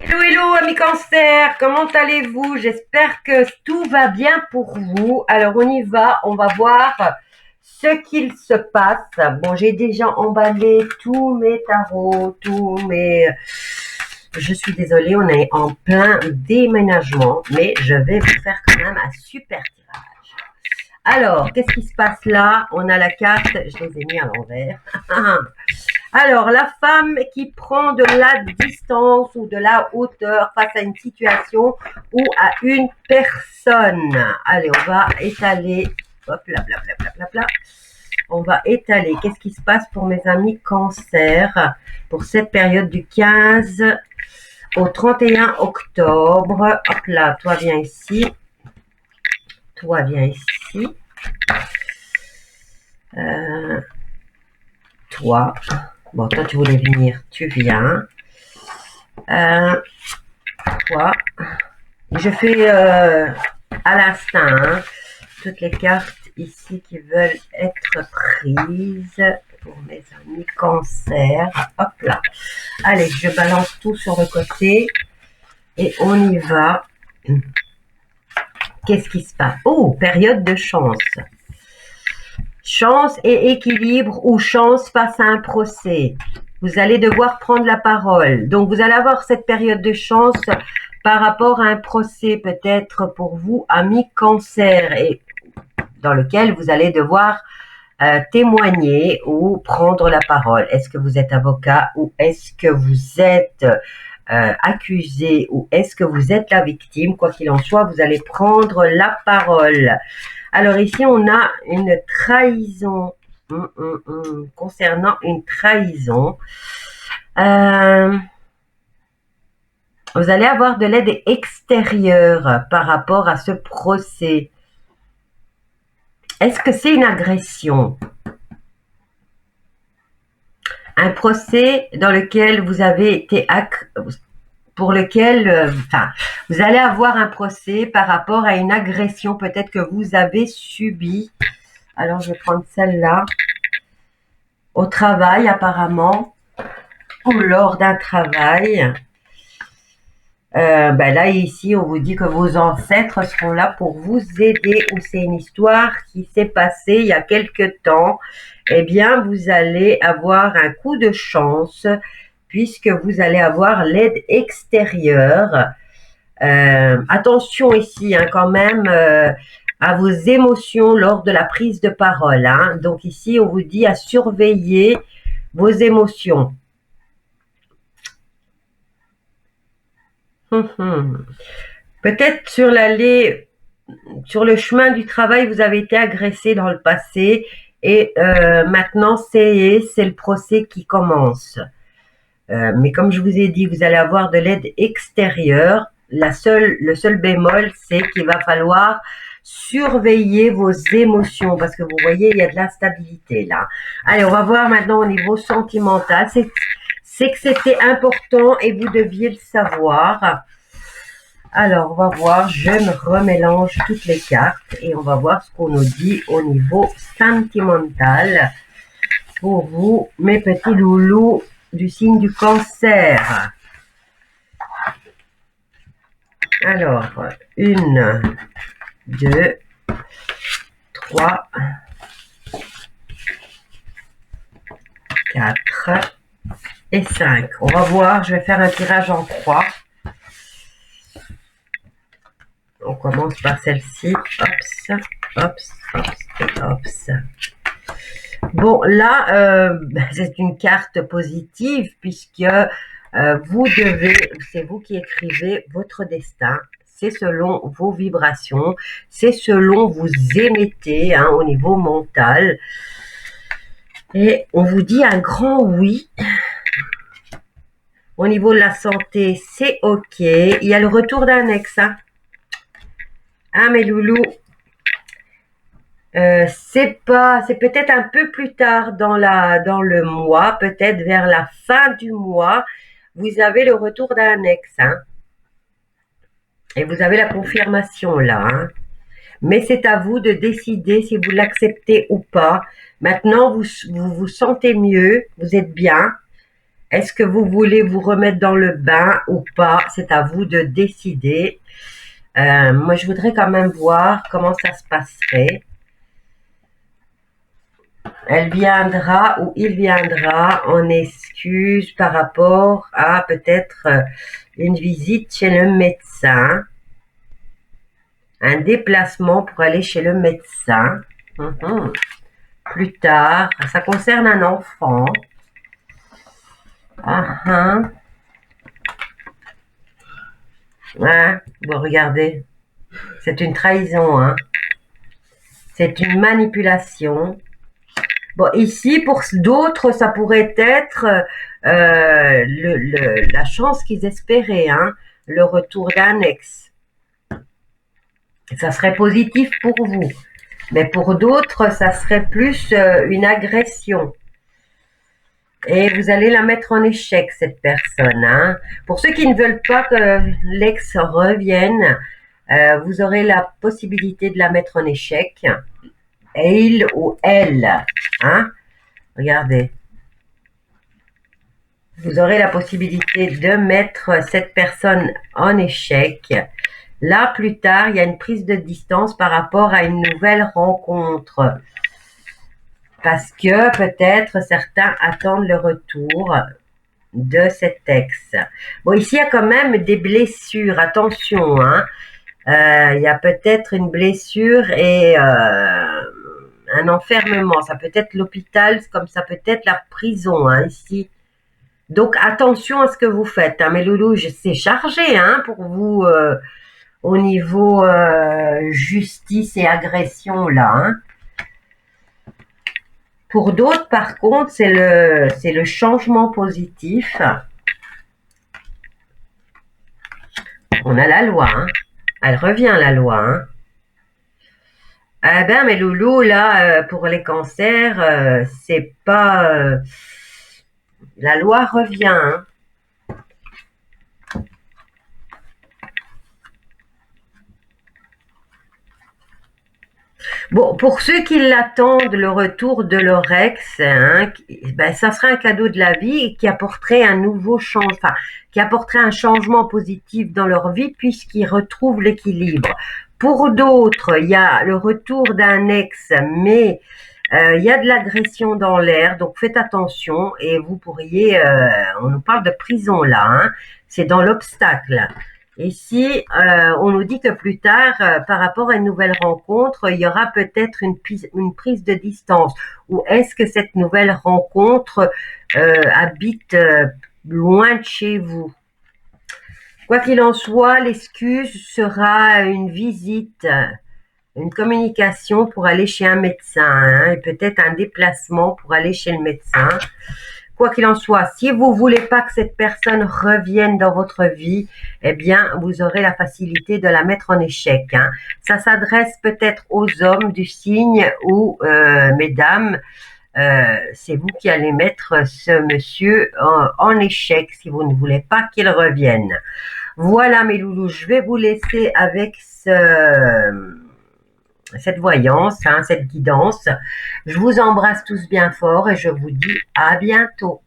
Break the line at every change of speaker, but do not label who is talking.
Hello, hello, amis cancer, comment allez-vous? J'espère que tout va bien pour vous. Alors, on y va, on va voir ce qu'il se passe. Bon, j'ai déjà emballé tous mes tarots, Je suis désolée, on est en plein déménagement, mais je vais vous faire quand même un super tirage. Alors, qu'est-ce qui se passe là? On a la carte, je les ai mis à l'envers. Alors, la femme qui prend de la distance ou de la hauteur face à une situation ou à une personne. Allez, on va étaler. Hop là, bla, bla, bla, bla, bla. On va étaler. Qu'est-ce qui se passe pour mes amis cancer pour cette période du 15 au 31 octobre? Hop là, toi viens ici. Toi viens ici. Toi. Bon, toi, tu voulais venir, tu viens. Toi. Je fais à l'instinct hein, toutes les cartes ici qui veulent être prises pour mes amis cancer. Hop là. Allez, je balance tout sur le côté et on y va. Qu'est-ce qui se passe? Oh, période de chance. Chance et équilibre ou chance face à un procès. Vous allez devoir prendre la parole. Donc, vous allez avoir cette période de chance par rapport à un procès peut-être pour vous, amis cancer, et dans lequel vous allez devoir témoigner ou prendre la parole. Est-ce que vous êtes avocat ou est-ce que vous êtes accusé ou est-ce que vous êtes la victime? Quoi qu'il en soit, vous allez prendre la parole. Alors ici, on a une trahison concernant une trahison. Vous allez avoir de l'aide extérieure par rapport à ce procès. Est-ce que c'est une agression? Un procès dans lequel vous avez été pour lequel, vous allez avoir un procès par rapport à une agression peut-être que vous avez subie. Alors, je vais prendre celle-là. Au travail, apparemment, ou lors d'un travail. Là, ici, on vous dit que vos ancêtres seront là pour vous aider, ou c'est une histoire qui s'est passée il y a quelque temps. Eh bien, vous allez avoir un coup de chance puisque vous allez avoir l'aide extérieure. Attention ici, hein, quand même, à vos émotions lors de la prise de parole. Hein. Donc ici, on vous dit à surveiller vos émotions. Peut-être sur le chemin du travail, vous avez été agressé dans le passé et maintenant, c'est le procès qui commence. Mais comme je vous ai dit, vous allez avoir de l'aide extérieure. Le seul bémol, c'est qu'il va falloir surveiller vos émotions parce que vous voyez, il y a de l'instabilité là. Allez, on va voir maintenant au niveau sentimental. C'est que c'était important et vous deviez le savoir. Alors, on va voir, je me remélange toutes les cartes et on va voir ce qu'on nous dit au niveau sentimental pour vous, mes petits loulous du signe du cancer. Alors, 1, 2, 3, 4 et 5. On va voir, je vais faire un tirage en croix. On commence par celle-ci. Hops, hops, hops, hops. Bon, là, c'est une carte positive puisque c'est vous qui écrivez votre destin. C'est selon vos vibrations, c'est selon vous émettez hein, au niveau mental. Et on vous dit un grand oui. Au niveau de la santé, c'est OK. Il y a le retour d'un ex. Hein. Ah, mes loulous. C'est peut-être un peu plus tard dans le mois, peut-être vers la fin du mois, vous avez le retour d'un ex. Hein. Et vous avez la confirmation là. Hein. Mais c'est à vous de décider si vous l'acceptez ou pas. Maintenant, vous vous sentez mieux, vous êtes bien. Est-ce que vous voulez vous remettre dans le bain ou pas? C'est à vous de décider. Moi, je voudrais quand même voir comment ça se passerait. Elle viendra ou il viendra en excuse par rapport à peut-être une visite chez le médecin, un déplacement pour aller chez le médecin. Plus tard, ça concerne un enfant. Bon, regardez, c'est une trahison, hein. C'est une manipulation. Bon, ici, pour d'autres, ça pourrait être la chance qu'ils espéraient, hein, le retour d'un ex. Ça serait positif pour vous. Mais pour d'autres, ça serait plus une agression. Et vous allez la mettre en échec, cette personne. Hein. Pour ceux qui ne veulent pas que l'ex revienne, vous aurez la possibilité de la mettre en échec. Et il ou elle. Hein. Regardez. Vous aurez la possibilité de mettre cette personne en échec. Là, plus tard, il y a une prise de distance par rapport à une nouvelle rencontre. Parce que peut-être certains attendent le retour de cet ex. Bon, ici, il y a quand même des blessures. Attention, hein. Il y a peut-être une blessure et un enfermement. Ça peut être l'hôpital, comme ça peut être la prison, hein, ici. Donc, attention à ce que vous faites. Hein. Mes loulous, c'est chargé hein, pour vous au niveau justice et agression, là. Hein. Pour d'autres, par contre, c'est le changement positif. On a la loi. Hein. Elle revient, la loi. Hein. Eh bien, mes loulous, là, pour les cancers, c'est pas... la loi revient. Hein. Bon, pour ceux qui l'attendent, le retour de leur ex, hein, ben, ça serait un cadeau de la vie qui apporterait un nouveau changement, enfin, qui apporterait un changement positif dans leur vie puisqu'ils retrouvent l'équilibre. Pour d'autres, il y a le retour d'un ex, mais il y a de l'agression dans l'air, donc faites attention et vous pourriez, on nous parle de prison là, hein, c'est dans l'obstacle. Ici, on nous dit que plus tard, par rapport à une nouvelle rencontre, il y aura peut-être une prise de distance. Ou est-ce que cette nouvelle rencontre habite loin de chez vous? Quoi qu'il en soit, l'excuse sera une visite, une communication pour aller chez un médecin, hein, et peut-être un déplacement pour aller chez le médecin. Quoi qu'il en soit, si vous voulez pas que cette personne revienne dans votre vie, eh bien, vous aurez la facilité de la mettre en échec. Hein. Ça s'adresse peut-être aux hommes du signe ou, mesdames, c'est vous qui allez mettre ce monsieur en échec si vous ne voulez pas qu'il revienne. Voilà mes loulous, je vais vous laisser avec cette voyance, hein, cette guidance. Je vous embrasse tous bien fort et je vous dis à bientôt.